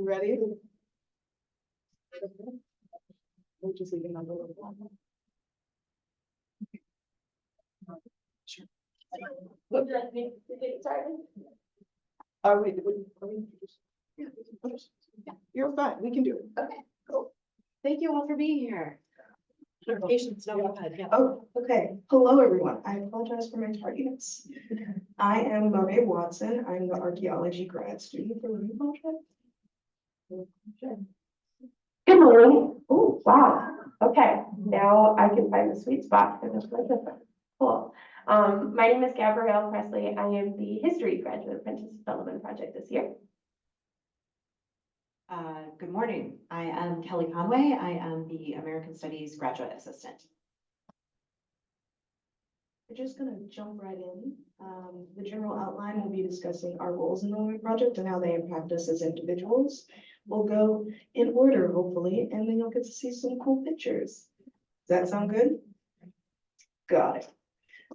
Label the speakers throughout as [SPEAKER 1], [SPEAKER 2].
[SPEAKER 1] You ready? We'll just leave it on the little one. Sure.
[SPEAKER 2] Would you like me to get started?
[SPEAKER 1] Wait, yeah, you're fine. We can do it.
[SPEAKER 2] Okay, cool. Thank you all for being here. Patience, no, go ahead. Yeah.
[SPEAKER 1] Oh, okay. Hello, everyone. I apologize for my tardiness. I am Monet Watson. I'm the archaeology grad student for the new project.
[SPEAKER 2] Good morning. Oh, wow. Okay, now I can find the sweet spot for this microphone. Cool. My name is Gabrielle Pressley. I am the History Graduate Apprentice Development Project this year.
[SPEAKER 3] Good morning. I am Kelly Conway. I am the American Studies Graduate Assistant.
[SPEAKER 1] We're just gonna jump right in. The general outline will be discussing our roles in the Monet project and how they impact us as individuals. We'll go in order, hopefully, and then you'll get to see some cool pictures. Does that sound good? Got it.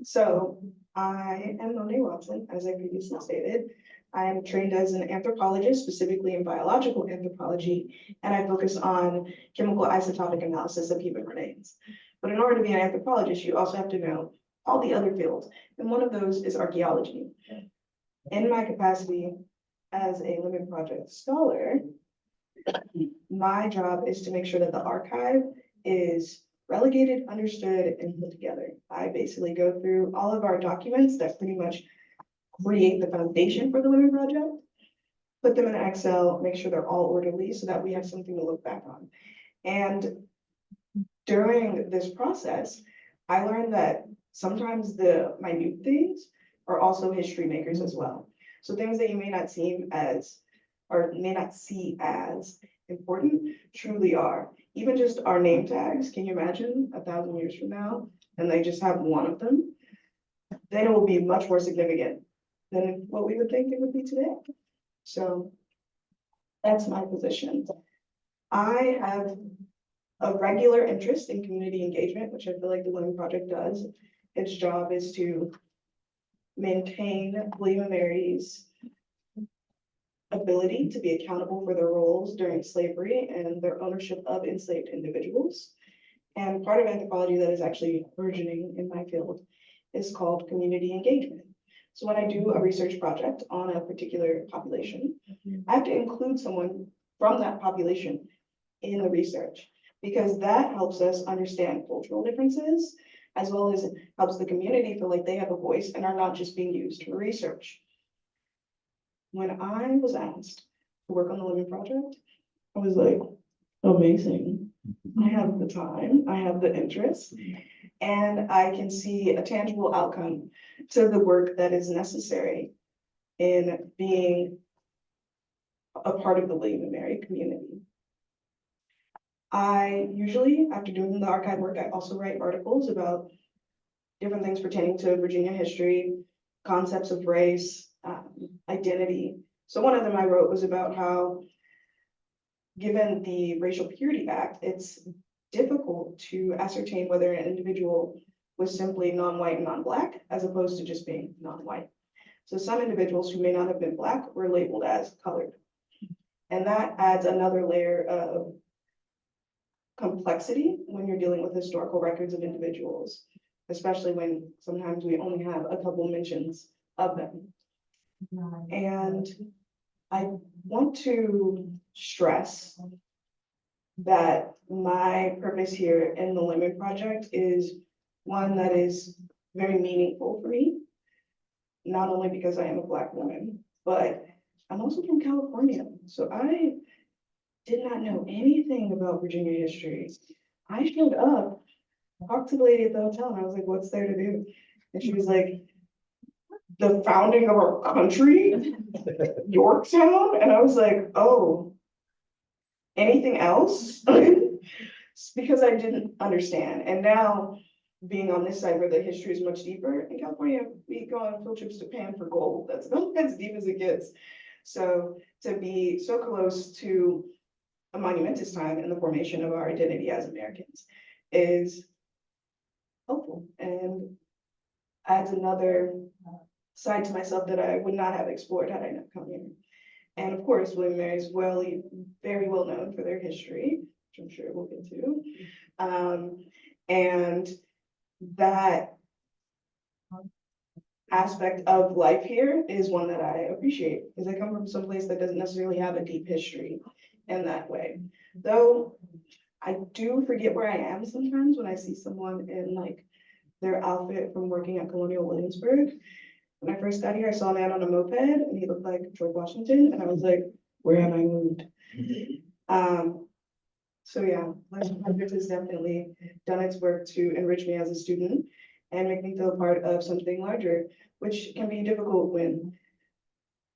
[SPEAKER 1] So I am Monet Watson, as I previously stated. I am trained as an anthropologist, specifically in biological anthropology, and I focus on chemical isotopic analysis of human remains. But in order to be an anthropologist, you also have to know all the other fields, and one of those is archaeology. In my capacity as a Living Project scholar, my job is to make sure that the archive is relegated, understood, and put together. I basically go through all of our documents that pretty much create the foundation for the Living Project, put them in Excel, make sure they're all orderly so that we have something to look back on. And during this process, I learned that sometimes the minute things are also history makers as well. So things that you may not see as important truly are. Even just our name tags, can you imagine 1,000 years from now and they just have one of them? Then it will be much more significant than what we would think it would be today. So that's my position. I have a regular interest in community engagement, which I feel like the Living Project does. Its job is to maintain William and Mary's ability to be accountable for their roles during slavery and their ownership of enslaved individuals. And part of anthropology that is actually burgeoning in my field is called community engagement. So when I do a research project on a particular population, I have to include someone from that population in the research, because that helps us understand cultural differences, as well as helps the community feel like they have a voice and are not just being used for research. When I was asked to work on the Living Project, I was like, amazing. I have the time, I have the interest, and I can see a tangible outcome to the work that is necessary in being a part of the William and Mary community. I usually, after doing the archive work, I also write articles about different things pertaining to Virginia history, concepts of race, identity. So one of them I wrote was about how, given the Racial Purity Act, it's difficult to ascertain whether an individual was simply non-white and non-Black, as opposed to just being non-white. So some individuals who may not have been Black were labeled as colored. And that adds another layer of complexity when you're dealing with historical records of individuals, especially when sometimes we only have a couple mentions of them. And I want to stress that my purpose here in the Living Project is one that is very meaningful for me, not only because I am a Black woman, but I'm also from California. So I did not know anything about Virginia history. I showed up, talked to the lady at the hotel, and I was like, what's there to do? And she was like, the founding of our country, Yorktown. And I was like, oh, anything else? Because I didn't understand. And now being on this side where the history is much deeper, in California, we go on field trips to Japan for gold. That's not as deep as it gets. So to be so close to a monumentous time in the formation of our identity as Americans is helpful and adds another side to myself that I would not have explored had I not come here. And of course, William and Mary is very well known for their history, which I'm sure we'll get to. And that aspect of life here is one that I appreciate, because I come from some place that doesn't necessarily have a deep history in that way. Though I do forget where I am sometimes when I see someone in like their outfit from working at Colonial Williamsburg. When I first got here, I saw a man on a moped and he looked like George Washington, and I was like, where am I moved? So yeah, Life Project has definitely done its work to enrich me as a student and make me feel part of something larger, which can be difficult when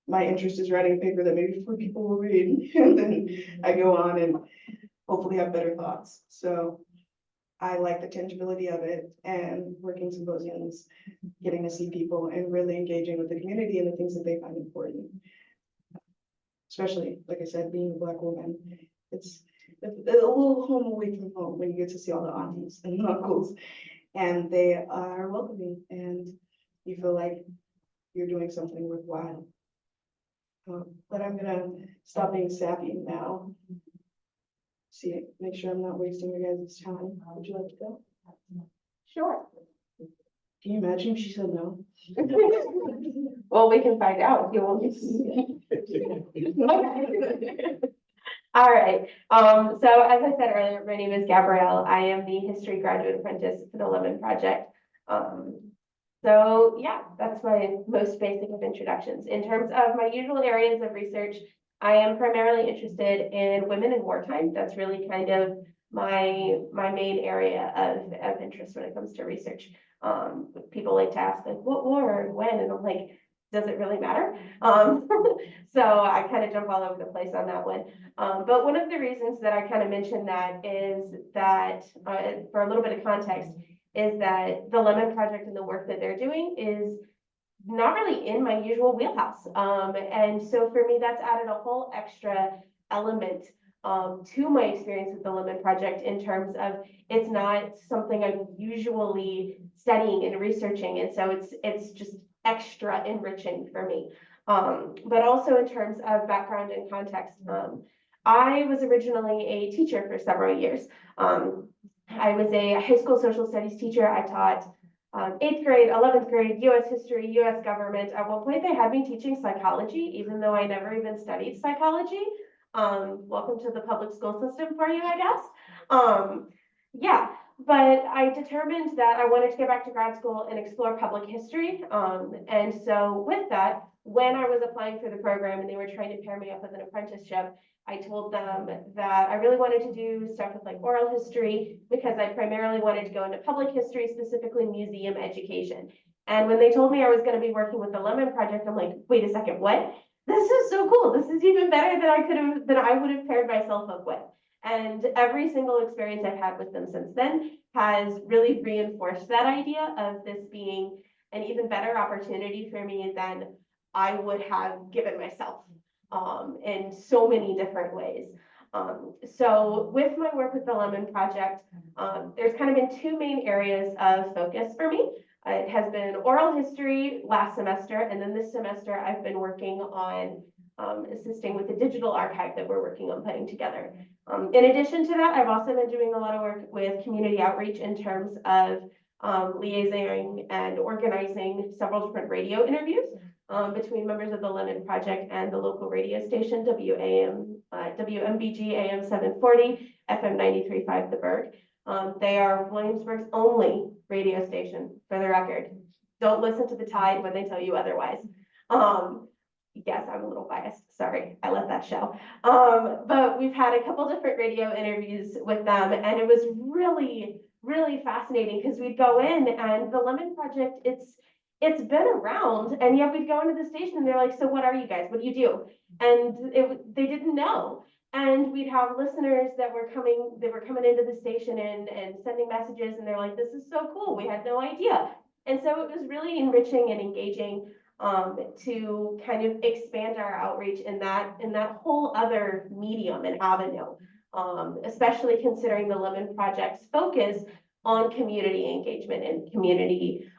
[SPEAKER 1] my interest is writing a paper that maybe 4 people will read, and then I go on and hopefully have better thoughts. So I like the tangibility of it, and working symposiums, getting to see people and really engaging with the community and the things that they find important. Especially, like I said, being a Black woman, it's a little home away from home when you get to see all the aunties and the uncles, and they are welcoming, and you feel like you're doing something worthwhile. But I'm gonna stop being sappy now. See, make sure I'm not wasting your guys' time. Would you like to go?
[SPEAKER 2] Sure.
[SPEAKER 1] Can you imagine if she said no?
[SPEAKER 2] Well, we can find out. You won't get to see it. All right. So as I said earlier, my name is Gabrielle. I am the history graduate apprentice for the Lemon Project. So yeah, that's my most basic of introductions. In terms of my usual areas of research, I am primarily interested in women in wartime. That's really kind of my main area of interest when it comes to research. People like to ask like, what war and when? And I'm like, does it really matter? So I kind of jump all over the place on that one. But one of the reasons that I kind of mentioned that is that, for a little bit of context, is that the Lemon Project and the work that they're doing is not really in my usual wheelhouse. And so for me, that's added a whole extra element to my experience with the Lemon Project, in terms of it's not something I'm usually studying and researching. And so it's just extra enriching for me. But also in terms of background and context, I was originally a teacher for several years. I was a high school social studies teacher. I taught 8th grade, 11th grade, US history, US government. At one point they had me teaching psychology, even though I never even studied psychology. Welcome to the public school system for you, I guess. Yeah, but I determined that I wanted to go back to grad school and explore public history. And so with that, when I was applying for the program and they were trying to pair me up with an apprenticeship, I told them that I really wanted to do stuff with like oral history, because I primarily wanted to go into public history, specifically museum education. And when they told me I was going to be working with the Lemon Project, I'm like, wait a second, what? This is so cool. This is even better than I would have paired myself up with. And every single experience I've had with them since then has really reinforced that idea of this being an even better opportunity for me than I would have given myself. In so many different ways. So with my work with the Lemon Project, there's kind of been 2 main areas of focus for me. It has been oral history last semester, and then this semester I've been working on assisting with the digital archive that we're working on putting together. In addition to that, I've also been doing a lot of work with community outreach in terms of liaisoning and organizing several different radio interviews between members of the Lemon Project and the local radio station, WMBG AM 740, FM 93.5 The Berg. They are Williamsburg's only radio station, for the record. Don't listen to the Tide when they tell you otherwise. Yes, I'm a little biased. Sorry, I let that show. But we've had a couple different radio interviews with them, and it was really, really fascinating, because we'd go in and the Lemon Project, it's been around, and yet we'd go into the station and they're like, so what are you guys? What do you do? And they didn't know. And we'd have listeners that were coming into the station and sending messages, and they're like, this is so cool. We had no idea. And so it was really enriching and engaging to kind of expand our outreach in that whole other medium and avenue, especially considering the Lemon Project's focus on community engagement and community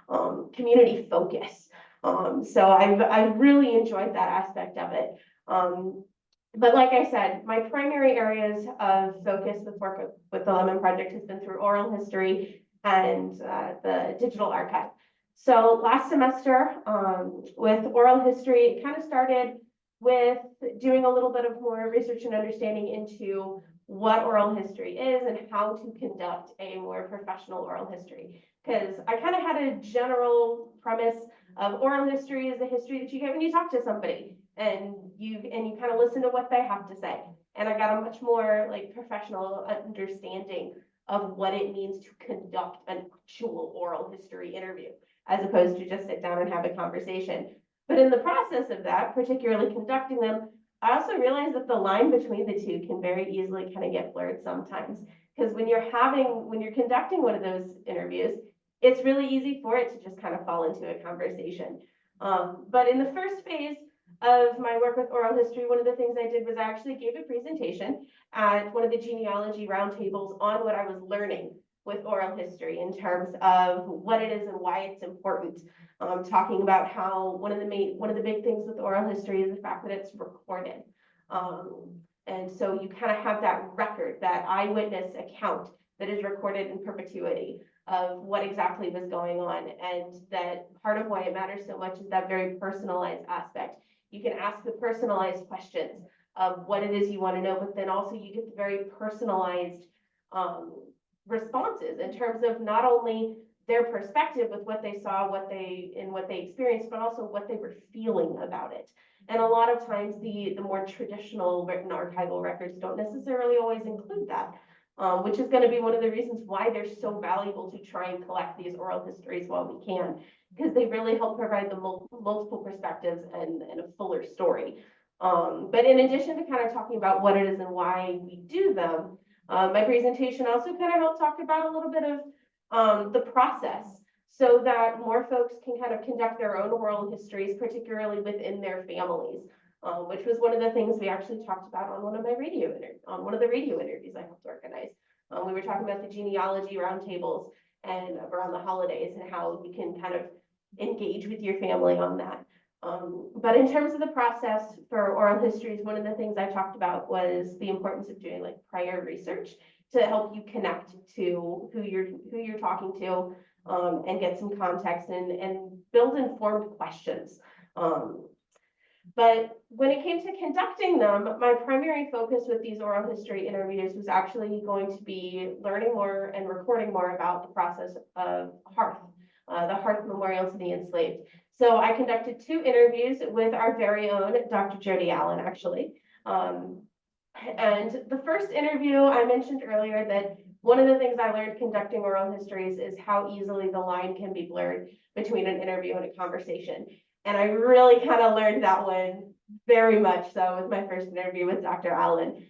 [SPEAKER 2] focus. So I've really enjoyed that aspect of it. But like I said, my primary areas of focus with work with the Lemon Project has been through oral history and the digital archive. So last semester, with oral history, it kind of started with doing a little bit of more research and understanding into what oral history is and how to conduct a more professional oral history. Because I kind of had a general premise of oral history is the history that you get when you talk to somebody and you kind of listen to what they have to say. And I got a much more like professional understanding of what it means to conduct an actual oral history interview, as opposed to just sit down and have a conversation. But in the process of that, particularly conducting them, I also realized that the line between the two can very easily kind of get blurred sometimes. Because when you're conducting one of those interviews, it's really easy for it to just kind of fall into a conversation. But in the first phase of my work with oral history, one of the things I did was I actually gave a presentation at one of the genealogy roundtables on what I was learning with oral history in terms of what it is and why it's important. Talking about how one of the big things with oral history is the fact that it's recorded. And so you kind of have that record, that eyewitness account that is recorded in perpetuity of what exactly was going on. And that part of why it matters so much is that very personalized aspect. You can ask the personalized questions of what it is you want to know, but then also you get the very personalized responses in terms of not only their perspective with what they saw, what they experienced, but also what they were feeling about it. And a lot of times the more traditional written archival records don't necessarily always include that, which is going to be one of the reasons why they're so valuable to try and collect these oral histories while we can, because they really help provide the multiple perspectives and a fuller story. But in addition to kind of talking about what it is and why we do them, my presentation also kind of helped talk about a little bit of the process so that more folks can kind of conduct their own oral histories, particularly within their families, which was one of the things we actually talked about on one of the radio interviews I helped organize. We were talking about the genealogy roundtables and around the holidays and how you can kind of engage with your family on that. But in terms of the process for oral histories, one of the things I talked about was the importance of doing like prior research to help you connect to who you're talking to, and get some context and build informed questions. But when it came to conducting them, my primary focus with these oral history interviews was actually going to be learning more and recording more about the process of Hearth, the Hearth Memorial to the Enslaved. So I conducted 2 interviews with our very own Dr. Jody Allen, actually. And the first interview, I mentioned earlier that one of the things I learned conducting oral histories is how easily the line can be blurred between an interview and a conversation. And I really kind of learned that one very much so with my first interview with Dr. Allen.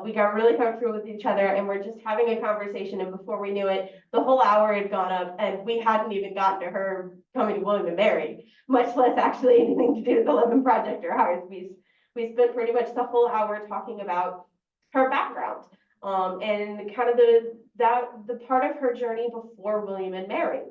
[SPEAKER 2] We got really comfortable with each other and we're just having a conversation, and before we knew it, the whole hour had gone up and we hadn't even gotten to her coming to William and Mary, much less actually anything to do with the Lemon Project or ours. We spent pretty much the whole hour talking about her background, and kind of the part of her journey before William and Mary.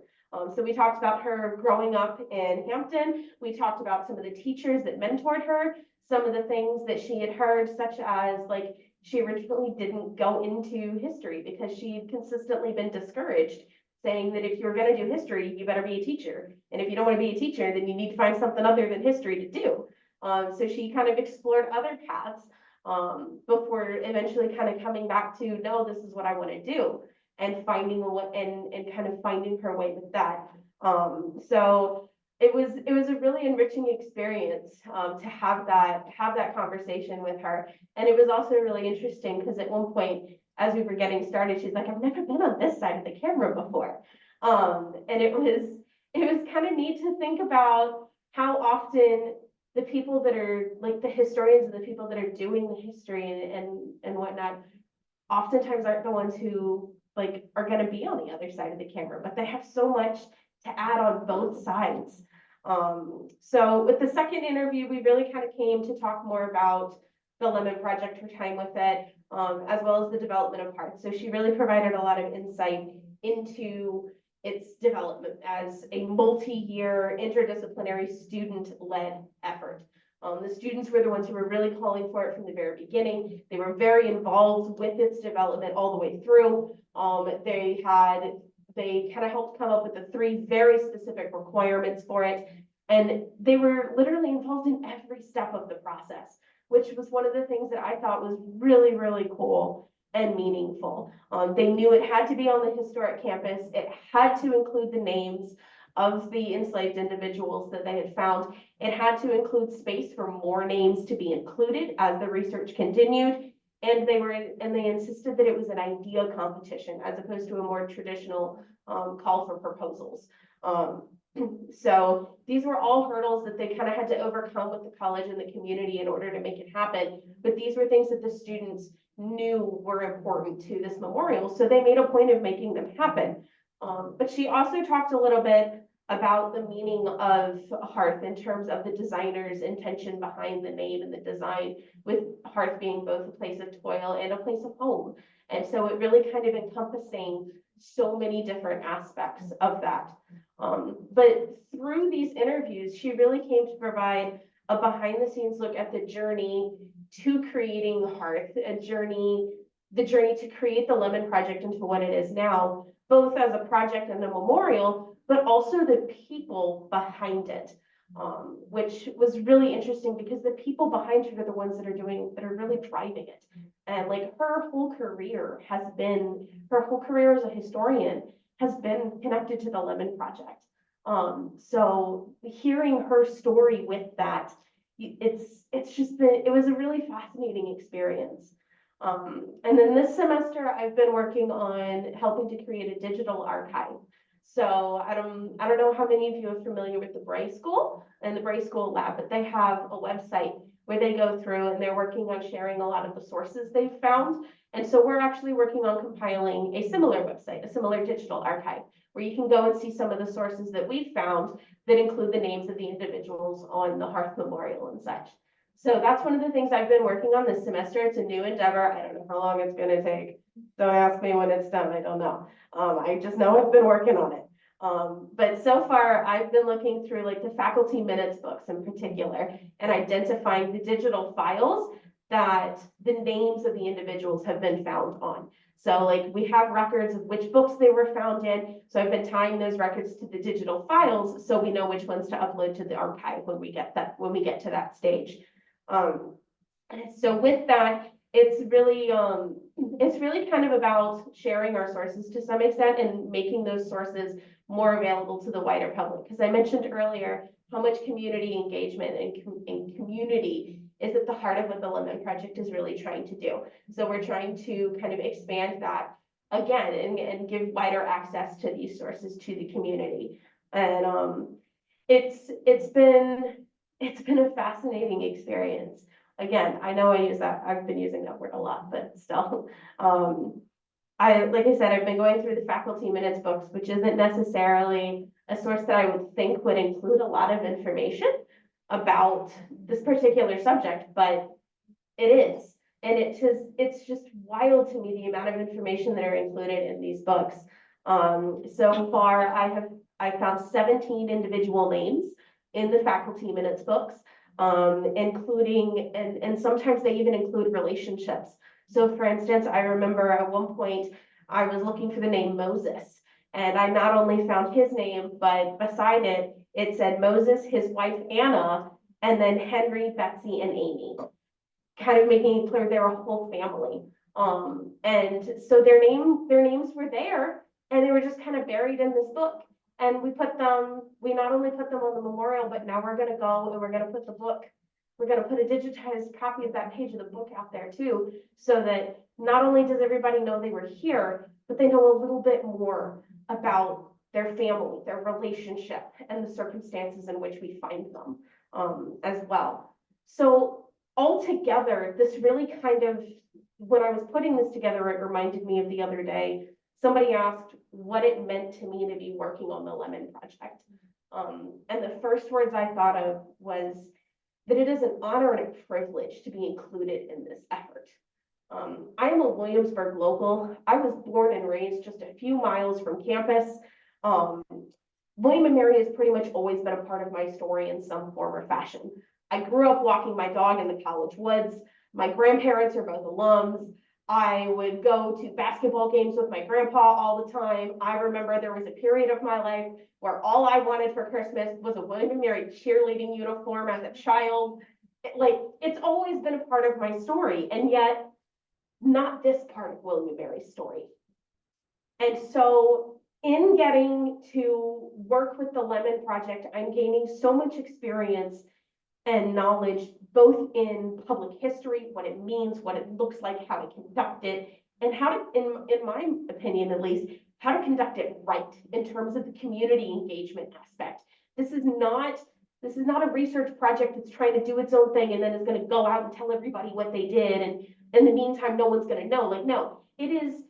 [SPEAKER 2] So we talked about her growing up in Hampton. We talked about some of the teachers that mentored her, some of the things that she had heard, such as like she originally didn't go into history because she had consistently been discouraged, saying that if you're going to do history, you better be a teacher. And if you don't want to be a teacher, then you need to find something other than history to do. So she kind of explored other paths before eventually kind of coming back to, no, this is what I want to do, and finding and kind of finding her way with that. So it was a really enriching experience to have that conversation with her. And it was also really interesting because at one point, as we were getting started, she's like, I've never been on this side of the camera before. And it was kind of neat to think about how often the people that are like the historians and the people that are doing the history and whatnot, oftentimes aren't the ones who like are going to be on the other side of the camera, but they have so much to add on both sides. So with the second interview, we really kind of came to talk more about the Lemon Project, her time with it, as well as the development of Hearth. So she really provided a lot of insight into its development as a multi-year interdisciplinary student-led effort. The students were the ones who were really calling for it from the very beginning. They were very involved with its development all the way through. They kind of helped come up with the 3 very specific requirements for it. And they were literally involved in every step of the process, which was one of the things that I thought was really, really cool and meaningful. They knew it had to be on the historic campus. It had to include the names of the enslaved individuals that they had found. It had to include space for more names to be included as the research continued. And they insisted that it was an idea competition as opposed to a more traditional call for proposals. So these were all hurdles that they kind of had to overcome with the college and the community in order to make it happen. But these were things that the students knew were important to this memorial. So they made a point of making them happen. But she also talked a little bit about the meaning of hearth in terms of the designer's intention behind the name and the design, with hearth being both a place of toil and a place of home. And so it really kind of encompassing so many different aspects of that. But through these interviews, she really came to provide a behind the scenes look at the journey to creating the hearth, the journey to create the Lemon Project into what it is now, both as a project and a memorial, but also the people behind it, which was really interesting because the people behind it are the ones that are really driving it. And like her whole career as a historian has been connected to the Lemon Project. So hearing her story with that, it was a really fascinating experience. And then this semester, I've been working on helping to create a digital archive. So I don't know how many of you are familiar with the Bray School and the Bray School Lab, but they have a website where they go through and they're working on sharing a lot of the sources they've found. And so we're actually working on compiling a similar website, a similar digital archive, where you can go and see some of the sources that we've found that include the names of the individuals on the Hearth Memorial and such. So that's one of the things I've been working on this semester. It's a new endeavor. I don't know how long it's going to take. Don't ask me when it's done. I don't know. I just know I've been working on it. But so far, I've been looking through like the faculty minutes books in particular and identifying the digital files that the names of the individuals have been found on. So like we have records of which books they were found in. So I've been tying those records to the digital files so we know which ones to upload to the archive when we get to that stage. So with that, it's really kind of about sharing our sources to some extent and making those sources more available to the wider public. Because I mentioned earlier how much community engagement and community is at the heart of what the Lemon Project is really trying to do. So we're trying to kind of expand that again and give wider access to these sources to the community. And it's been a fascinating experience. Again, I know I've been using that word a lot, but still, like I said, I've been going through the faculty minutes books, which isn't necessarily a source that I would think would include a lot of information about this particular subject, but it is. And it's just wild to me the amount of information that are included in these books. So far, I found 17 individual names in the faculty minutes books, including, and sometimes they even include relationships. So for instance, I remember at one point I was looking for the name Moses, and I not only found his name, but beside it, it said Moses, his wife Anna, and then Henry, Betsy, and Amy, kind of making it clear they were a whole family. And so their names were there, and they were just kind of buried in this book. And we not only put them on the memorial, but now we're going to go and we're going to put a digitized copy of that page of the book out there too, so that not only does everybody know they were here, but they know a little bit more about their family, their relationship, and the circumstances in which we find them as well. So altogether, this really kind of, when I was putting this together, it reminded me of the other day, somebody asked what it meant to me to be working on the Lemon Project. And the first words I thought of was that it is an honor and a privilege to be included in this effort. I am a Williamsburg local. I was born and raised just a few miles from campus. William and Mary has pretty much always been a part of my story in some form or fashion. I grew up walking my dog in the college woods. My grandparents are both alums. I would go to basketball games with my grandpa all the time. I remember there was a period of my life where all I wanted for Christmas was a William and Mary cheerleading uniform as a child. It's always been a part of my story, and yet not this part of William and Mary's story. And so in getting to work with the Lemon Project, I'm gaining so much experience and knowledge, both in public history, what it means, what it looks like, how to conduct it, and how to, in my opinion at least, how to conduct it right in terms of the community engagement aspect. This is not a research project that's trying to do its own thing and then is going to go out and tell everybody what they did, and in the meantime, no one's going to know. Like, no, it is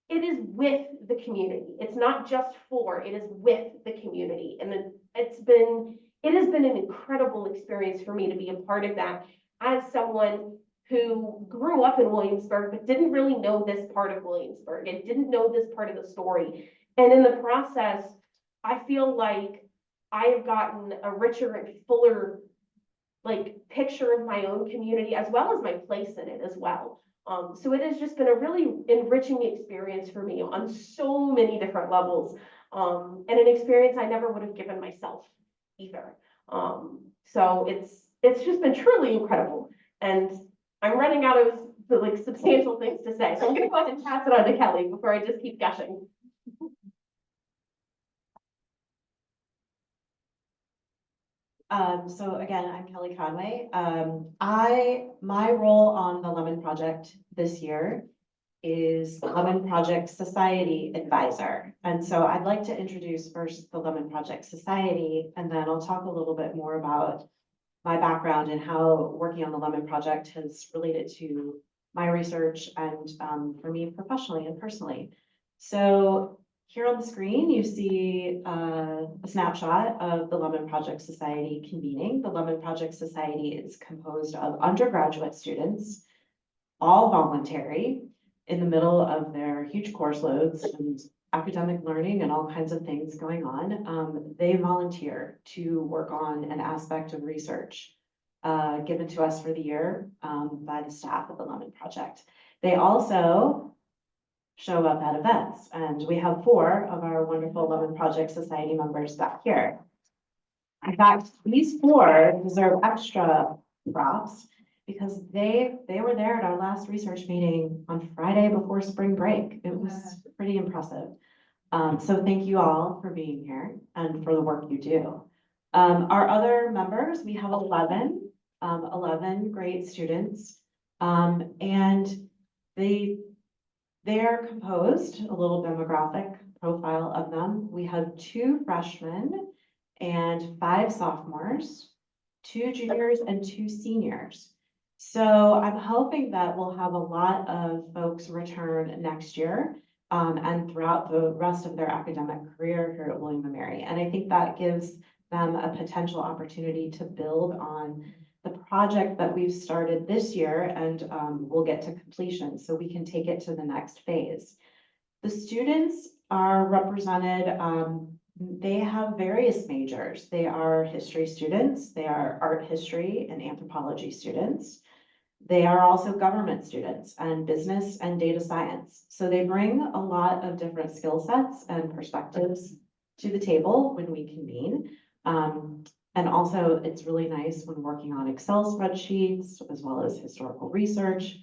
[SPEAKER 2] with the community. It's not just for, it is with the community. And then it has been an incredible experience for me to be a part of that as someone who grew up in Williamsburg, but didn't really know this part of Williamsburg and didn't know this part of the story. And in the process, I feel like I have gotten a richer and fuller picture of my own community, as well as my place in it as well. So it has just been a really enriching experience for me on so many different levels, and an experience I never would have given myself either. So it's just been truly incredible, and I'm running out of the substantial things to say, so I'm gonna go ahead and pass it on to Kelly before I just keep gushing.
[SPEAKER 3] So again, I'm Kelly Conway. My role on the Lemon Project this year is Lemon Project Society Advisor. And so I'd like to introduce first the Lemon Project Society, and then I'll talk a little bit more about my background and how working on the Lemon Project has related to my research and for me professionally and personally. So here on the screen, you see a snapshot of the Lemon Project Society convening. The Lemon Project Society is composed of undergraduate students, all voluntary, in the middle of their huge course loads and academic learning and all kinds of things going on. They volunteer to work on an aspect of research given to us for the year by the staff of the Lemon Project. They also show up at events, and we have 4 of our wonderful Lemon Project Society members back here. In fact, these 4 deserve extra props because they were there at our last research meeting on Friday before spring break. It was pretty impressive. So thank you all for being here and for the work you do. Our other members, we have 11 great students, and they're composed, a little demographic profile of them. We have 2 freshmen and 5 sophomores, 2 juniors and 2 seniors. So I'm hoping that we'll have a lot of folks return next year and throughout the rest of their academic career here at William & Mary. And I think that gives them a potential opportunity to build on the project that we've started this year, and we'll get to completion so we can take it to the next phase. The students are represented, they have various majors. They are history students, they are art history and anthropology students. They are also government students and business and data science. So they bring a lot of different skill sets and perspectives to the table when we convene. And also, it's really nice when working on Excel spreadsheets as well as historical research.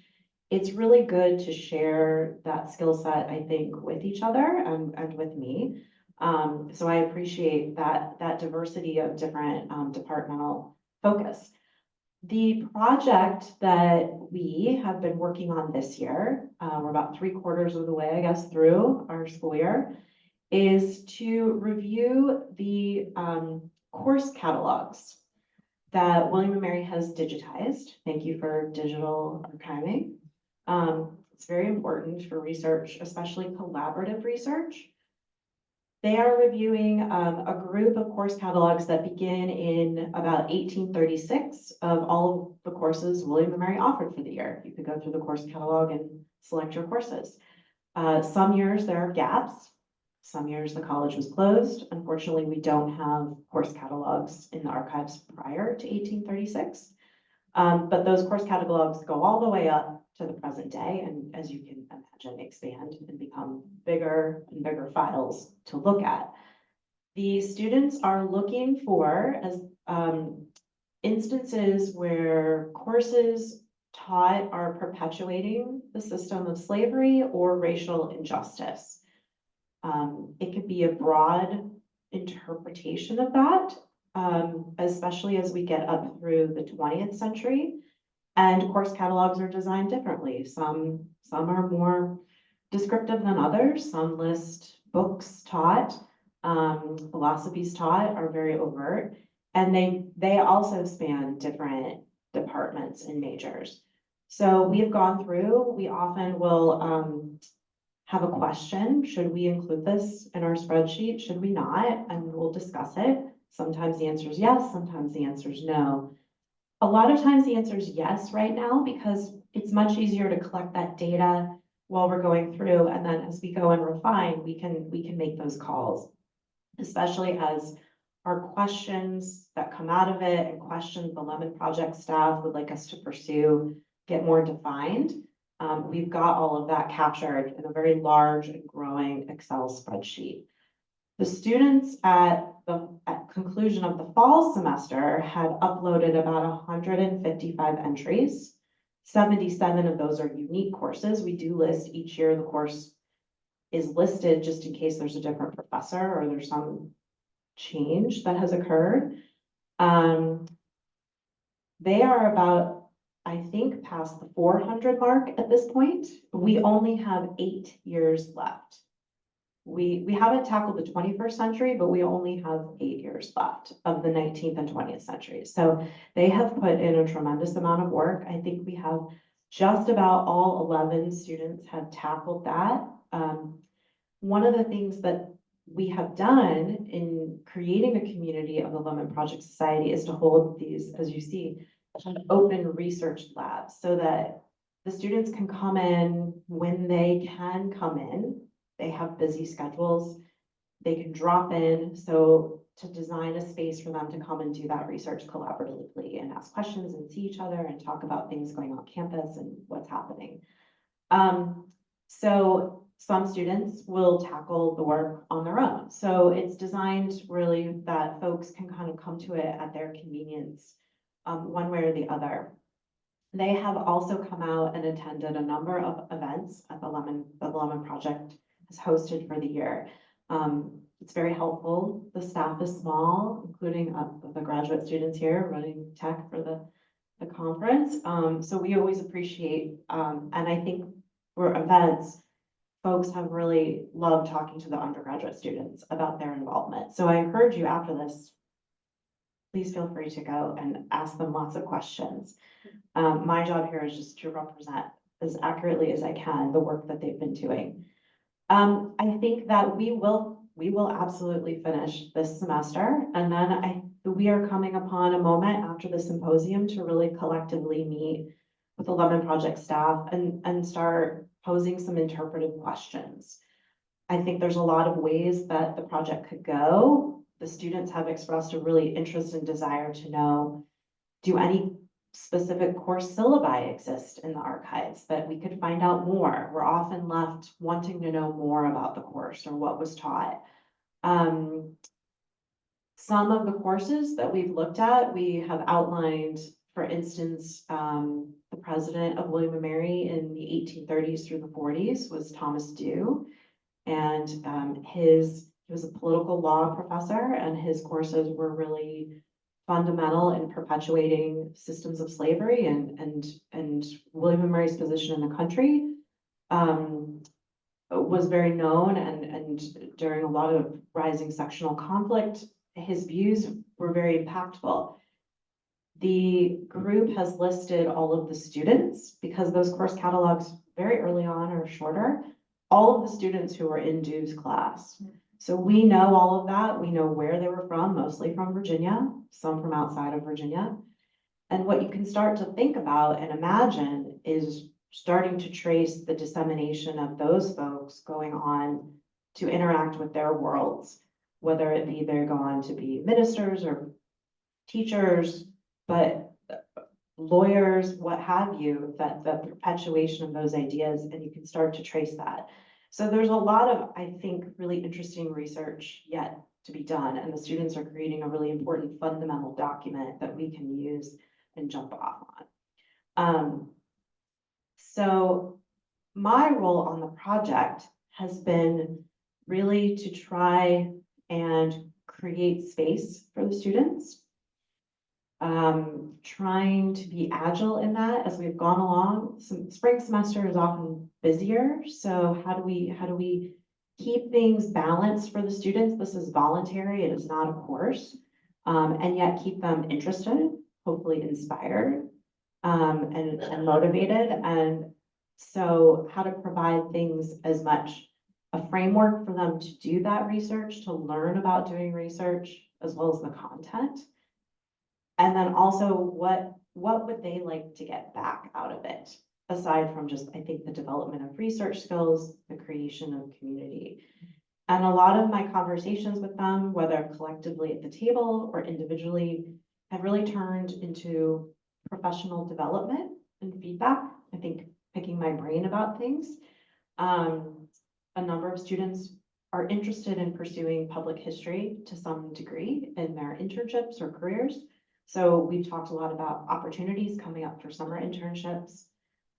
[SPEAKER 3] It's really good to share that skill set, I think, with each other and with me. So I appreciate that diversity of different departmental focus. The project that we have been working on this year, we're about 3/4 of the way, I guess, through our school year, is to review the course catalogs that William & Mary has digitized. Thank you for digital archiving. It's very important for research, especially collaborative research. They are reviewing a group of course catalogs that begin in about 1836 of all of the courses William & Mary offered for the year. You could go through the course catalog and select your courses. Some years there are gaps. Some years the college was closed. Unfortunately, we don't have course catalogs in the archives prior to 1836. But those course catalogs go all the way up to the present day, and as you can imagine, expand and become bigger and bigger files to look at. The students are looking for as instances where courses taught are perpetuating the system of slavery or racial injustice. It could be a broad interpretation of that, especially as we get up through the 20th century. And course catalogs are designed differently. Some are more descriptive than others. Some list books taught, philosophies taught are very overt. And they also span different departments and majors. So we have gone through, we often will have a question. Should we include this in our spreadsheet? Should we not? And we'll discuss it. Sometimes the answer is yes, sometimes the answer is no. A lot of times the answer is yes right now because it's much easier to collect that data while we're going through. And then as we go and refine, we can make those calls, especially as our questions that come out of it and questions the Lemon Project staff would like us to pursue get more defined. We've got all of that captured in a very large and growing Excel spreadsheet. The students at conclusion of the fall semester had uploaded about 155 entries. 77 of those are unique courses. We do list each year the course is listed just in case there's a different professor or there's some change that has occurred. They are about, I think, past the 400 mark at this point. We only have 8 years left. We haven't tackled the 21st century, but we only have 8 years left of the 19th and 20th centuries. So they have put in a tremendous amount of work. I think we have just about all 11 students have tackled that. One of the things that we have done in creating a community of the Lemon Project Society is to hold these, as you see, open research labs so that the students can come in when they can come in. They have busy schedules, they can drop in. So to design a space for them to come and do that research collaboratively and ask questions and see each other and talk about things going on campus and what's happening. So some students will tackle the work on their own. So it's designed really that folks can kind of come to it at their convenience, one way or the other. They have also come out and attended a number of events at the Lemon Project has hosted for the year. It's very helpful. The staff is small, including the graduate students here running tech for the conference. So we always appreciate, and I think for events, folks have really loved talking to the undergraduate students about their involvement. So I encourage you after this, please feel free to go and ask them lots of questions. My job here is just to represent as accurately as I can the work that they've been doing. I think that we will absolutely finish this semester, and then we are coming upon a moment after the symposium to really collectively meet with the Lemon Project staff and start posing some interpretive questions. I think there's a lot of ways that the project could go. The students have expressed a really interest and desire to know, do any specific course syllabi exist in the archives that we could find out more? We're often left wanting to know more about the course or what was taught. Some of the courses that we've looked at, we have outlined, for instance, the president of William and Mary in the 1830s through the 40s was Thomas Dew. And he was a political law professor, and his courses were really fundamental in perpetuating systems of slavery and William and Mary's position in the country was very known, and during a lot of rising sectional conflict, his views were very impactful. The group has listed all of the students because those course catalogs very early on are shorter, all of the students who were in Dew's class. So we know all of that. We know where they were from, mostly from Virginia, some from outside of Virginia. And what you can start to think about and imagine is starting to trace the dissemination of those folks going on to interact with their worlds, whether it be they go on to be ministers or teachers, but lawyers, what have you, that the perpetuation of those ideas, and you can start to trace that. So there's a lot of, I think, really interesting research yet to be done, and the students are creating a really important fundamental document that we can use and jump off on. So my role on the project has been really to try and create space for the students. Trying to be agile in that as we've gone along. Spring semester is often busier, so how do we keep things balanced for the students? This is voluntary, it is not a course, and yet keep them interested, hopefully inspired, and motivated. And so how to provide things as much a framework for them to do that research, to learn about doing research, as well as the content. And then also what would they like to get back out of it, aside from just, I think, the development of research skills, the creation of community. And a lot of my conversations with them, whether collectively at the table or individually, have really turned into professional development and feedback. I think picking my brain about things. A number of students are interested in pursuing public history to some degree in their internships or careers. So we've talked a lot about opportunities coming up for summer internships.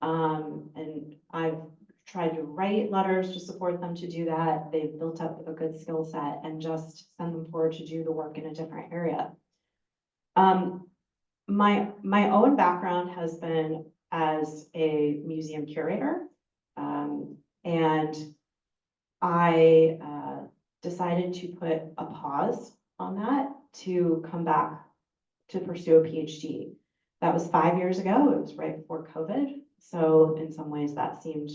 [SPEAKER 3] And I've tried to write letters to support them to do that. They've built up a good skill set, and just send them forward to do the work in a different area. My own background has been as a museum curator. And I decided to put a pause on that to come back to pursue a PhD. That was 5 years ago. It was right before COVID. So in some ways that seemed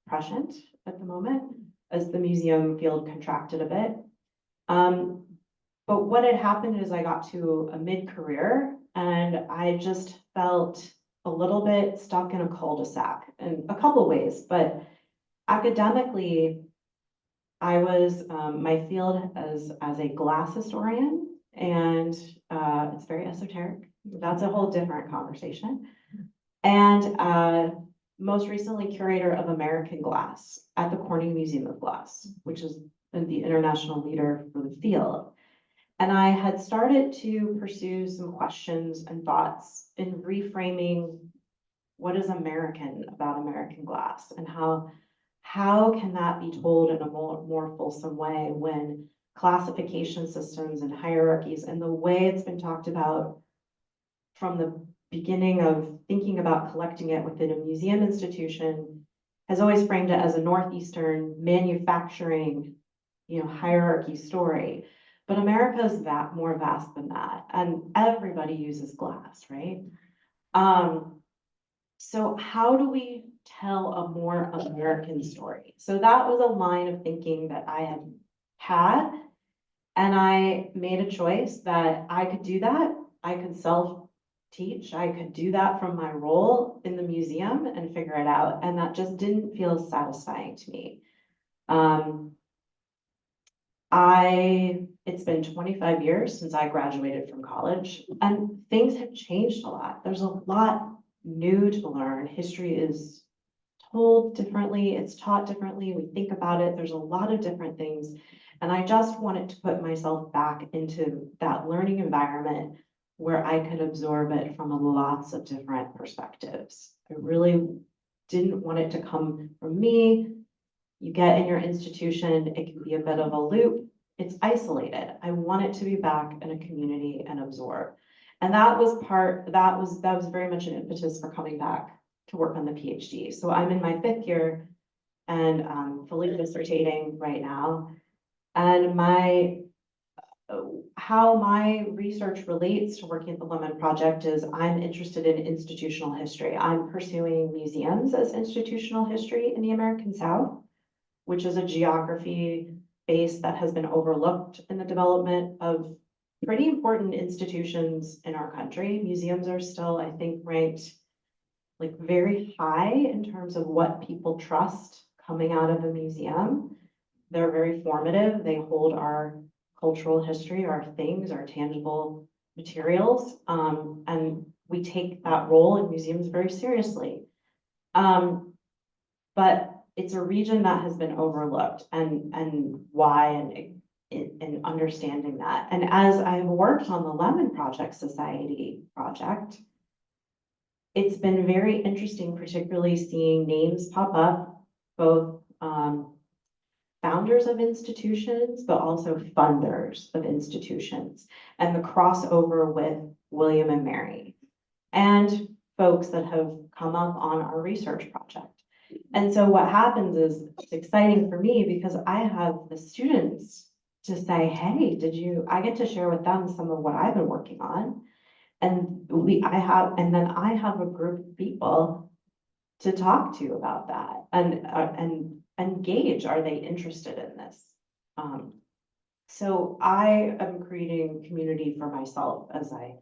[SPEAKER 3] prescient at the moment as the museum field contracted a bit. But what had happened is I got to a mid-career and I just felt a little bit stuck in a cul-de-sac in a couple of ways, but academically, I was, my field as a glass historian, and it's very esoteric. That's a whole different conversation. And most recently, curator of American glass at the Corning Museum of Glass, which is the international leader for the field. And I had started to pursue some questions and thoughts in reframing what is American about American glass, and how can that be told in a more fulsome way when classification systems and hierarchies and the way it's been talked about from the beginning of thinking about collecting it within a museum institution has always framed it as a Northeastern manufacturing, hierarchy story. But America is more vast than that, and everybody uses glass, right? So how do we tell a more American story? So that was a line of thinking that I had, and I made a choice that I could do that. I could self-teach. I could do that from my role in the museum and figure it out. And that just didn't feel satisfying to me. It's been 25 years since I graduated from college, and things have changed a lot. There's a lot new to learn. History is told differently, it's taught differently, we think about it, there's a lot of different things. And I just wanted to put myself back into that learning environment where I could absorb it from lots of different perspectives. I really didn't want it to come from me. You get in your institution, it can be a bit of a loop. It's isolated. I want it to be back in a community and absorb. And that was very much an impetus for coming back to work on the PhD. So I'm in my 5th year and fully dissertating right now. And how my research relates to working at the Lemon Project is I'm interested in institutional history. I'm pursuing museums as institutional history in the American South, which is a geography base that has been overlooked in the development of pretty important institutions in our country. Museums are still, I think, ranked like very high in terms of what people trust coming out of a museum. they're very formative. They hold our cultural history, our things, our tangible materials. And we take that role in museums very seriously. But it's a region that has been overlooked and why and understanding that. And as I've worked on the Lemon Project Society project, it's been very interesting, particularly seeing names pop up, both founders of institutions, but also funders of institutions, and the crossover with William and Mary, and folks that have come up on our research project. And so what happens is, it's exciting for me because I have the students to say, hey, I get to share with them some of what I've been working on. And then I have a group of people to talk to about that and gauge, are they interested in this? So I am creating community for myself as I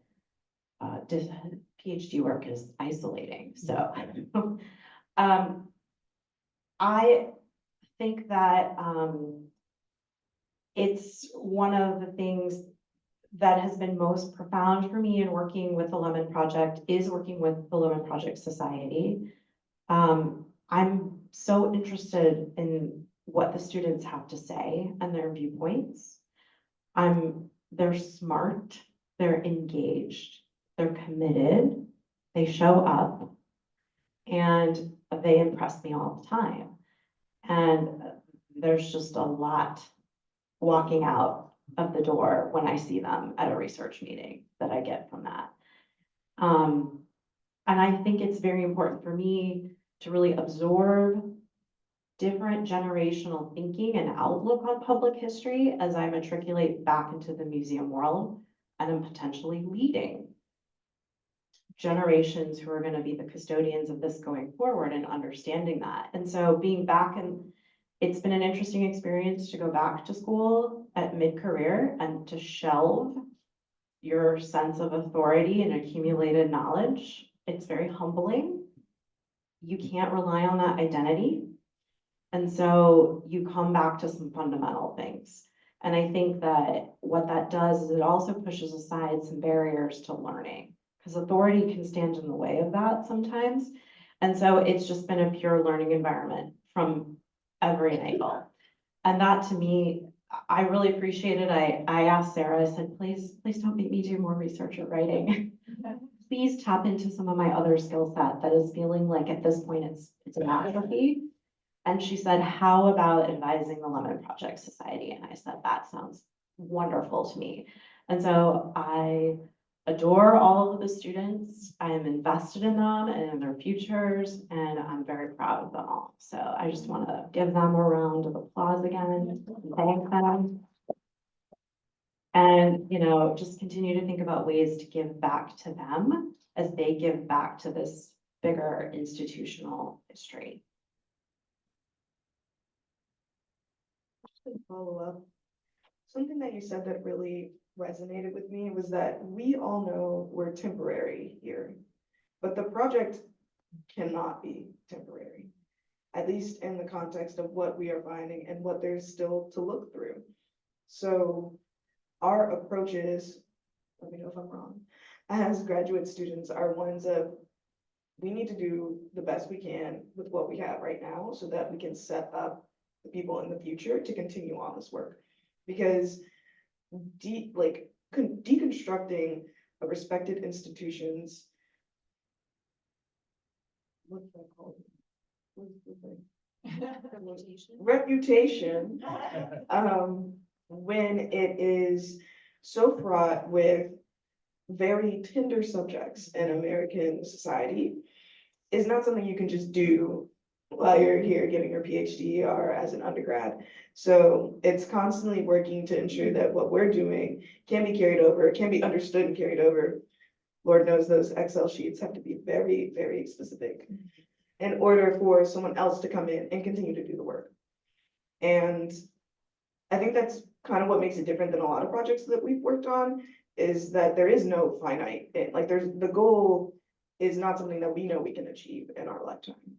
[SPEAKER 3] did PhD work is isolating. So I think that it's one of the things that has been most profound for me in working with the Lemon Project is working with the Lemon Project Society. I'm so interested in what the students have to say and their viewpoints. They're smart, they're engaged, they're committed, they show up, and they impress me all the time. And there's just a lot walking out of the door when I see them at a research meeting that I get from that. And I think it's very important for me to really absorb different generational thinking and outlook on public history as I matriculate back into the museum world and am potentially leading generations who are going to be the custodians of this going forward and understanding that. And so being back it's been an interesting experience to go back to school at mid-career and to shelve your sense of authority and accumulated knowledge. It's very humbling. You can't rely on that identity. And so you come back to some fundamental things. And I think that what that does is it also pushes aside some barriers to learning, because authority can stand in the way of that sometimes. And so it's just been a pure learning environment from every angle. And that to me, I really appreciate it. I asked Sarah, I said, please don't make me do more research or writing. Please tap into some of my other skill set that is feeling like at this point it's an atrophy. And she said, how about advising the Lemon Project Society? And I said, that sounds wonderful to me. And so I adore all of the students. I am invested in them and in their futures, and I'm very proud of them all. So I just want to give them a round of applause again, thank them. And, just continue to think about ways to give back to them as they give back to this bigger institutional history.
[SPEAKER 1] Follow up. Something that you said that really resonated with me was that we all know we're temporary here, but the project cannot be temporary, at least in the context of what we are finding and what there's still to look through. So our approaches, let me know if I'm wrong, as graduate students are ones of, we need to do the best we can with what we have right now so that we can set up the people in the future to continue on this work. Because deconstructing a respected institution's, what's that called? Reputation, when it is so fraught with very tender subjects in American society, is not something you can just do while you're here getting your PhD or as an undergrad. So it's constantly working to ensure that what we're doing can be carried over, can be understood and carried over. Lord knows those Excel sheets have to be very, very specific in order for someone else to come in and continue to do the work. And I think that's kind of what makes it different than a lot of projects that we've worked on, is that there is no finite, the goal is not something that we know we can achieve in our lifetime.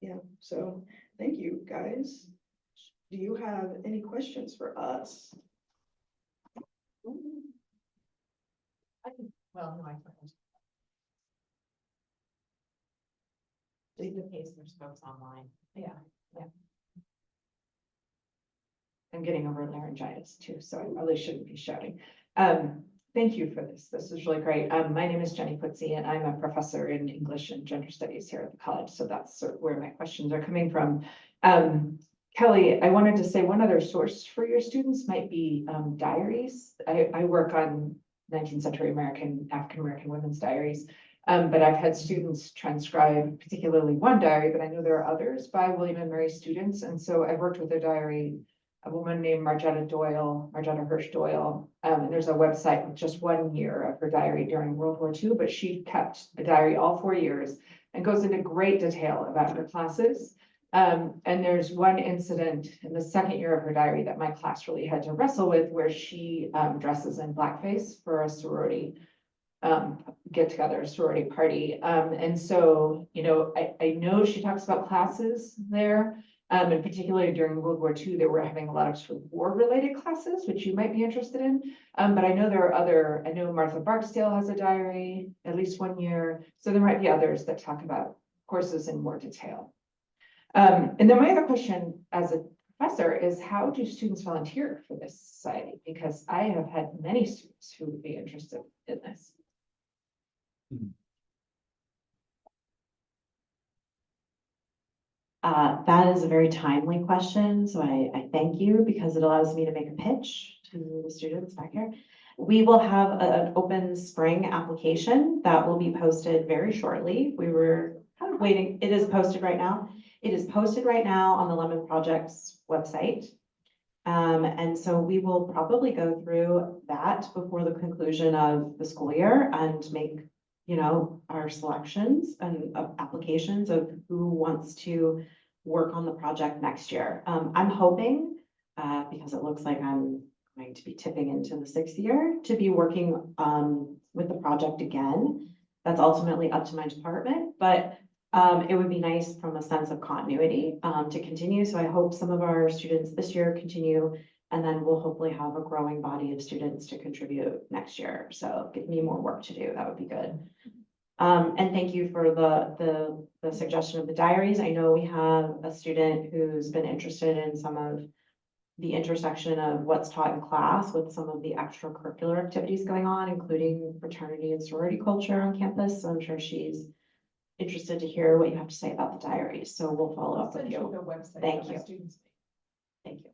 [SPEAKER 1] Yeah, so thank you, guys. Do you have any questions for us?
[SPEAKER 3] Well, no, I can't. Just in case there's folks online. Yeah. I'm getting over laryngitis too, so I probably shouldn't be shouting. Thank you for this. This is really great. My name is Jenny Putzi, and I'm a professor in English and gender studies here at the college. So that's sort of where my questions are coming from. Kelly, I wanted to say one other source for your students might be diaries. I work on 19th century African-American women's diaries. But I've had students transcribe particularly one diary, but I know there are others by William and Mary students. And so I've worked with a diary, a woman named Marjetta Hirsch Doyle. And there's a website with just 1 year of her diary during World War II, but she kept a diary all 4 years and goes into great detail about her classes. And there's one incident in the 2nd year of her diary that my class really had to wrestle with, where she dresses in blackface for a sorority get together, a sorority party. And so, you know, I know she talks about classes there. And particularly during World War II, they were having a lot of sort of war-related classes, which you might be interested in. But I know there are other, I know Martha Barksdale has a diary, at least 1 year. So there might be others that talk about courses in more detail. And then my other question as a professor is, how do students volunteer for this society? Because I have had many students who would be interested in this.
[SPEAKER 4] That is a very timely question, so I thank you because it allows me to make a pitch to the students back here. We will have an open spring application that will be posted very shortly. We were kind of waiting. It is posted right now. It is posted right now on the Lemon Project's website. And so we will probably go through that before the conclusion of the school year and make, you know, our selections and of applications of who wants to work on the project next year. I'm hoping, because it looks like I'm going to be tipping into the 6th year, to be working with the project again. That's ultimately up to my department, but it would be nice from a sense of continuity to continue. So I hope some of our students this year continue, and then we'll hopefully have a growing body of students to contribute next year. So give me more work to do. That would be good. And thank you for the suggestion of the diaries. I know we have a student who's been interested in some of the intersection of what's taught in class with some of the extracurricular activities going on, including fraternity and sorority culture on campus. So I'm sure she's interested to hear what you have to say about the diaries. So we'll follow up with you. Thank you. Thank you.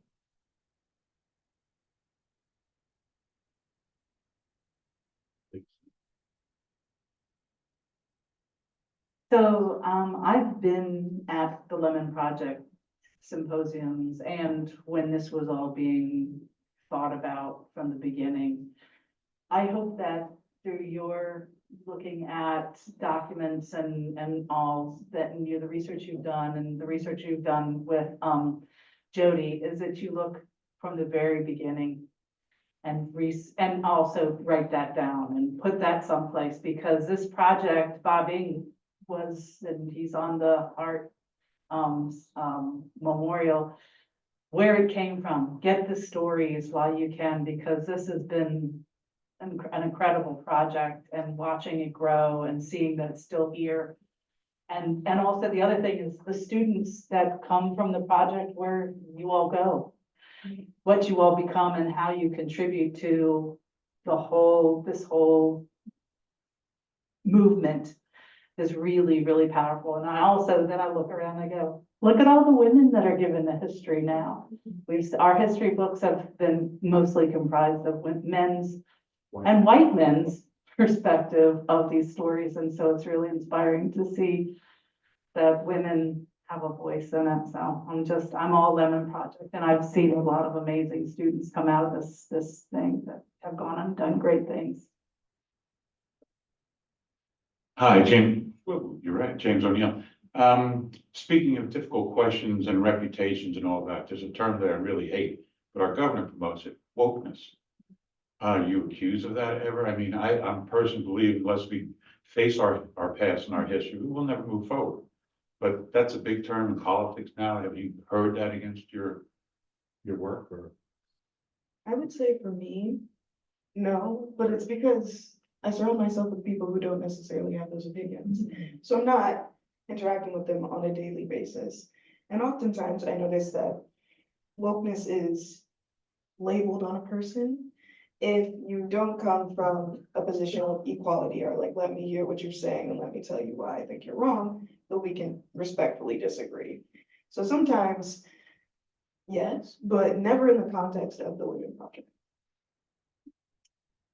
[SPEAKER 5] So I've been at the Lemon Project symposiums and when this was all being thought about from the beginning. I hope that through your looking at documents and all that, and the research you've done and the research you've done with Jody, is that you look from the very beginning and also write that down and put that someplace, because this project, Bobbing was, and he's on the art memorial, where it came from. Get the stories while you can, because this has been an incredible project, and watching it grow and seeing that it's still here. And also the other thing is the students that come from the project, where you all go, what you all become and how you contribute to this whole movement is really, really powerful. And I also, then I look around and I go, look at all the women that are given the history now. Our history books have been mostly comprised of men's and white men's perspective of these stories. And so it's really inspiring to see that women have a voice in it. So I'm all Lemon Project, and I've seen a lot of amazing students come out of this thing that have gone and done great things.
[SPEAKER 6] Hi, James. Well, you're right, James O'Neill. Speaking of difficult questions and reputations and all that, there's a term that I really hate, but our governor promotes it: wokeness. Are you accused of that ever? I mean, I'm personally believe unless we face our past and our history, we will never move forward. But that's a big term in politics now. Have you heard that against your your work or?
[SPEAKER 1] I would say for me, no, but it's because I surround myself with people who don't necessarily have those opinions. So I'm not interacting with them on a daily basis. And oftentimes I notice that wokeness is labeled on a person if you don't come from a position of equality or like, let me hear what you're saying and let me tell you why I think you're wrong, but we can respectfully disagree. So sometimes, yes, but never in the context of the Women Project.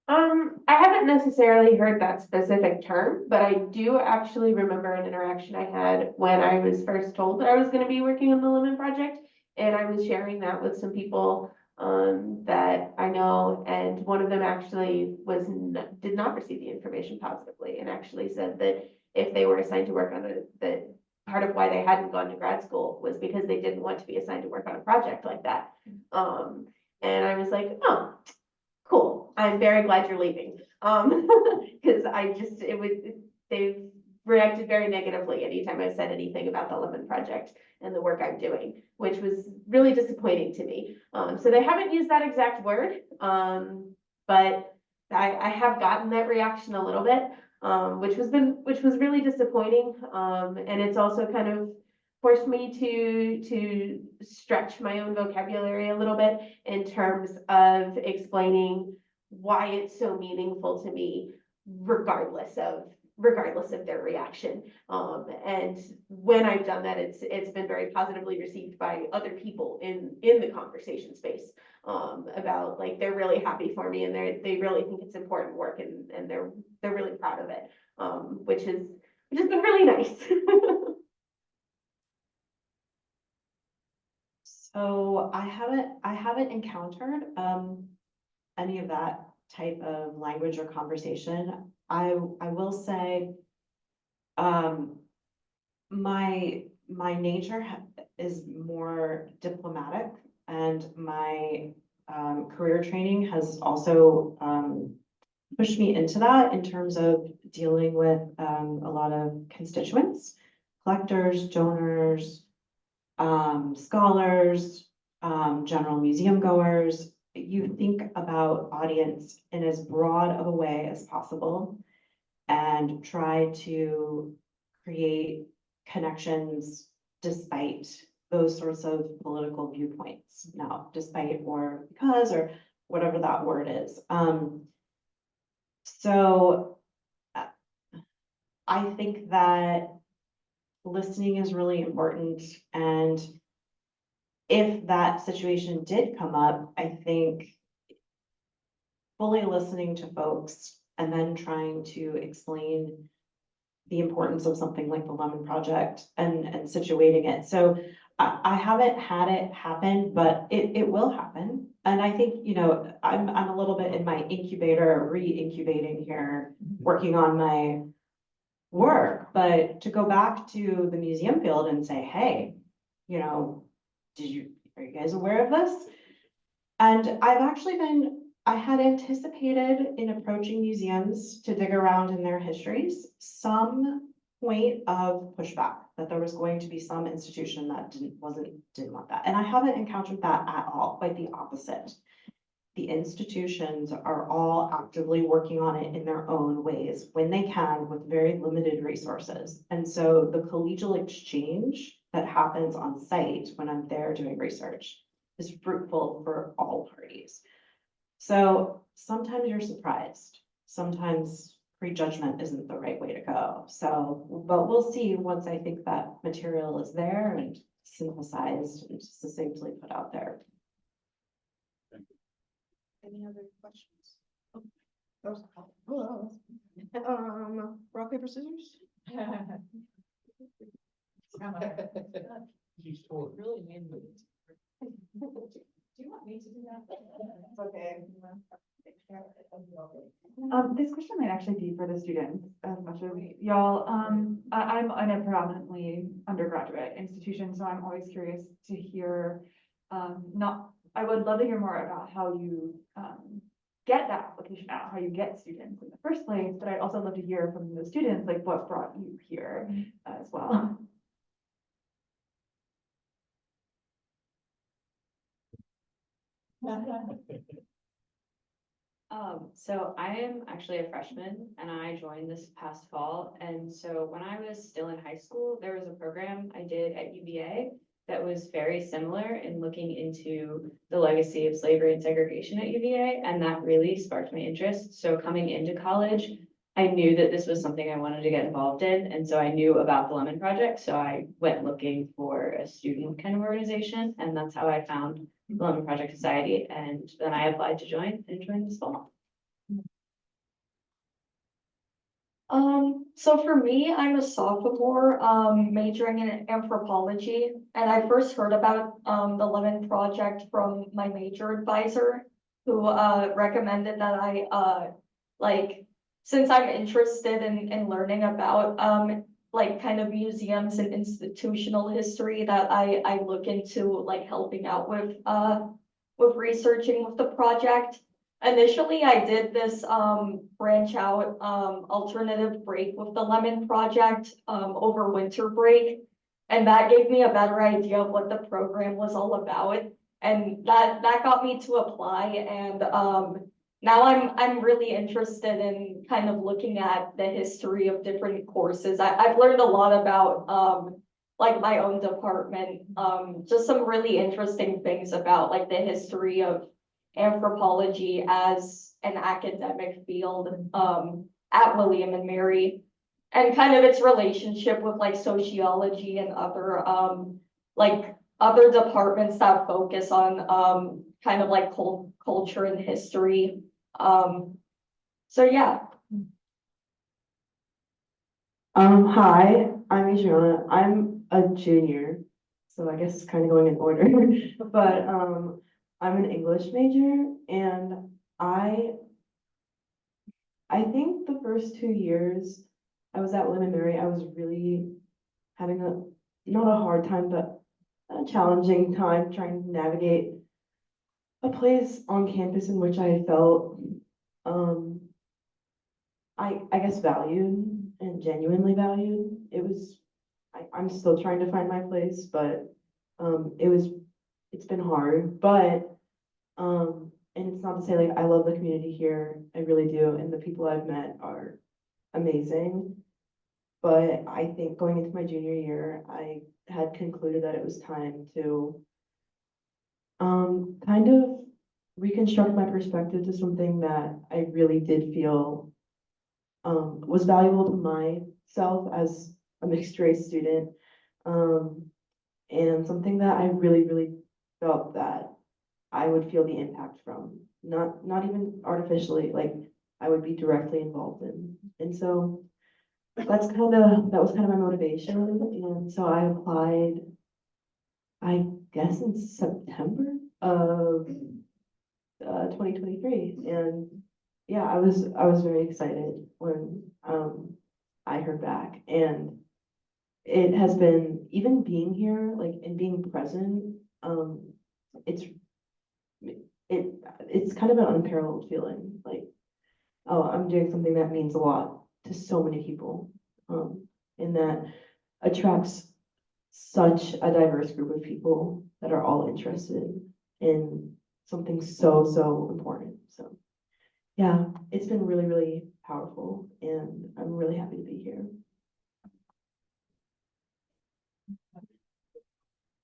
[SPEAKER 2] I haven't necessarily heard that specific term, but I do actually remember an interaction I had when I was first told that I was gonna be working on the Lemon Project. And I was sharing that with some people, that I know, and one of them actually did not receive the information positively and actually said that if they were assigned to work on it, that part of why they hadn't gone to grad school was because they didn't want to be assigned to work on a project like that. And I was like, oh, cool, I'm very glad you're leaving. Because they've reacted very negatively anytime I've said anything about the Lemon Project and the work I'm doing, which was really disappointing to me. So they haven't used that exact word, but I have gotten that reaction a little bit, which was really disappointing. And it's also kind of forced me to stretch my own vocabulary a little bit in terms of explaining why it's so meaningful to me, regardless of their reaction. And when I've done that, it's been very positively received by other people in the conversation space, about like, they're really happy for me and they really think it's important work and they're really proud of it, which has been really nice.
[SPEAKER 4] So I haven't encountered any of that type of language or conversation. I will say, my nature is more diplomatic, and my career training has also pushed me into that in terms of dealing with a lot of constituents, collectors, donors, scholars, general museum goers. You think about audience in as broad of a way as possible and try to create connections despite those sorts of political viewpoints. Now, despite or because or whatever that word is. So I think that listening is really important, and if that situation did come up, I think fully listening to folks and then trying to explain the importance of something like the Lemon Project and situating it. So I haven't had it happen, but it will happen. And I think, I'm a little bit in my incubator, re-incubating here, working on my work, but to go back to the museum field and say, hey, are you guys aware of this? And I had anticipated in approaching museums to dig around in their histories, some point of pushback, that there was going to be some institution that didn't want that. And I haven't encountered that at all, quite the opposite. The institutions are all actively working on it in their own ways when they can with very limited resources. And so the collegial exchange that happens on site when I'm there doing research is fruitful for all parties. So sometimes you're surprised. Sometimes prejudgment isn't the right way to go. So, but we'll see once I think that material is there and synthesized and succinctly put out there.
[SPEAKER 1] Any other questions? Rock, paper, scissors?
[SPEAKER 6] He's totally.
[SPEAKER 1] Really mean. Do you want me to do that? It's okay.
[SPEAKER 7] This question might actually be for the students as much as y'all. I'm in a predominantly undergraduate institution, so I'm always curious to hear, I would love to hear more about how you get that application out, how you get students in the first place, but I'd also love to hear from the students, like what brought you here as well.
[SPEAKER 8] So I am actually a freshman and I joined this past fall. And so when I was still in high school, there was a program I did at UVA that was very similar in looking into the legacy of slavery and segregation at UVA. And that really sparked my interest. So coming into college, I knew that this was something I wanted to get involved in. And so I knew about the Lemon Project. So I went looking for a student kind of organization. And that's how I found the Lemon Project Society. And then I applied to join and joined this fall.
[SPEAKER 9] So for me, I'm a sophomore, majoring in anthropology, and I first heard about, the Lemon Project from my major advisor, who, recommended that I, like, since I'm interested in learning about, like, kind of museums and institutional history, that I look into, like, helping out with researching with the project. Initially, I did this branch out alternative break with the Lemon Project over winter break. And that gave me a better idea of what the program was all about. And that got me to apply. And now I'm really interested in kind of looking at the history of different courses. I've learned a lot about like my own department, just some really interesting things about like the history of anthropology as an academic field at William and Mary, and kind of its relationship with like sociology and other like other departments that focus on kind of like culture and history. So yeah.
[SPEAKER 10] Hi, I'm Adriana. I'm a junior, so I guess it's kind of going in order, but I'm an English major, and I think the first 2 years I was at William and Mary, I was really having not a hard time, but a challenging time trying to navigate a place on campus in which I felt, I guess valued and genuinely valued. I'm still trying to find my place, but it's been hard, but and it's not to say like I love the community here, I really do, and the people I've met are amazing. But I think going into my junior year, I had concluded that it was time to kind of reconstruct my perspective to something that I really did feel was valuable to myself as a mixed race student, and something that I really felt that I would feel the impact from, not even artificially, like I would be directly involved in. And so that was kind of my motivation. And so I applied, I guess in September of 2023. And yeah, I was very excited when I heard back. And it has been, even being here, like, and being present, it's kind of an unparalleled feeling, like, oh, I'm doing something that means a lot to so many people, and that attracts such a diverse group of people that are all interested in something so important. So yeah, it's been really powerful, and I'm really happy to be here.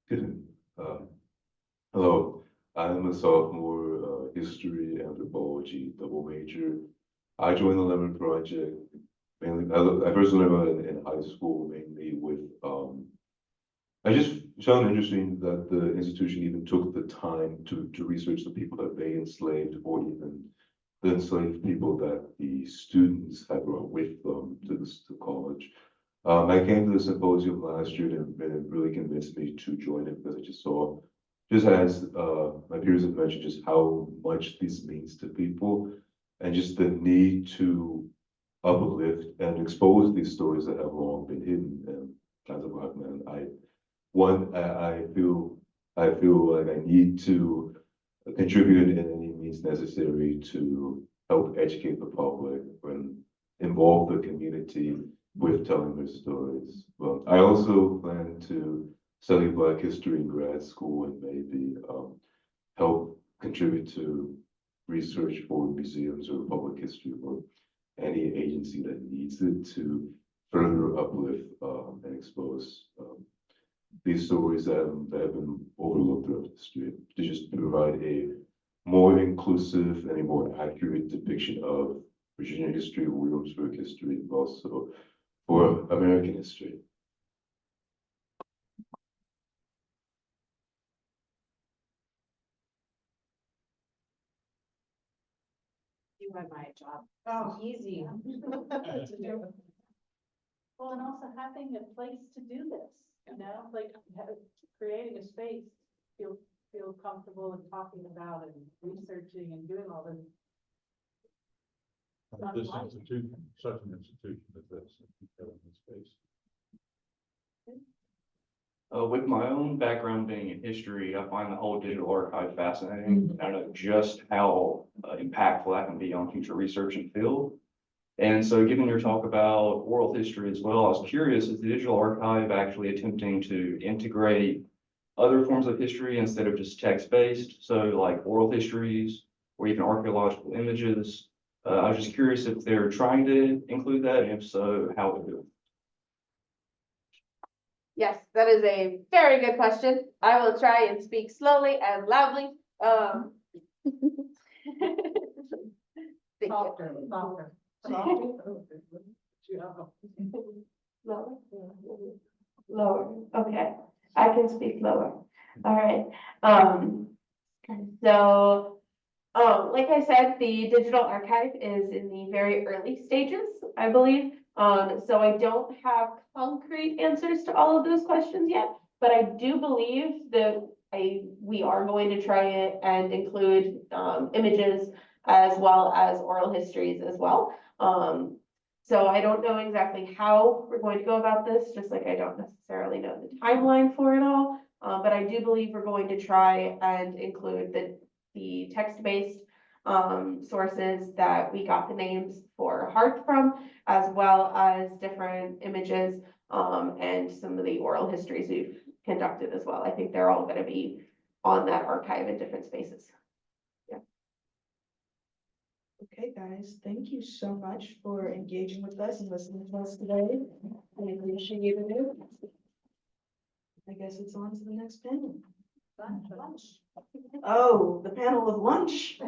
[SPEAKER 11] Good. Hello, I'm a sophomore, history, anthropology, double major. I joined the Lemon Project mainly, I first learned about it in high school, mainly with, I just found it interesting that the institution even took the time to research the people that they enslaved, or even the enslaved people that the students had brought with them to college. I came to the symposium last year, and it really convinced me to join it, because I just saw, just as my peers have mentioned, just how much this means to people, and just the need to uplift and expose these stories that have long been hidden. And as a Black man, I feel like I need to contribute in any means necessary to help educate the public and involve the community with telling their stories. Well, I also plan to study Black history in grad school, and maybe help contribute to research for museums or public history or any agency that needs it to further uplift and expose these stories that have been overlooked throughout history, to just provide a more inclusive and a more accurate depiction of Virginia history, Williamsburg history, and also for American history.
[SPEAKER 3] You had my job.
[SPEAKER 5] Oh,
[SPEAKER 3] Easy.
[SPEAKER 5] well, and also having a place to do this, you know, like creating a space, feel comfortable in talking about and researching and doing all this.
[SPEAKER 6] This institution, such an institution as this, in this space.
[SPEAKER 12] With my own background being in history, I find the whole digital archive fascinating. I know just how impactful that can be on future research and field. And so given your talk about oral history as well, I was curious, is the digital archive actually attempting to integrate other forms of history instead of just text-based? So like oral histories or even archaeological images. I was just curious if they're trying to include that, and if so, how to do it.
[SPEAKER 2] Yes, that is a very good question. I will try and speak slowly and loudly. Thank you. Lower? Lower, okay, I can speak lower, all right, so, like I said, the digital archive is in the very early stages, I believe. So I don't have concrete answers to all of those questions yet, but I do believe that we are going to try it and include, images as well as oral histories as well. So I don't know exactly how we're going to go about this, just like I don't necessarily know the timeline for it all. But I do believe we're going to try and include the text-based sources that we got the names for heart from, as well as different images and some of the oral histories we've conducted as well. I think they're all going to be on that archive in different spaces.
[SPEAKER 1] Okay, guys, thank you so much for engaging with us and listening to us today. I appreciate it. I guess it's on to the next panel. Lunch. Oh, the panel of lunch.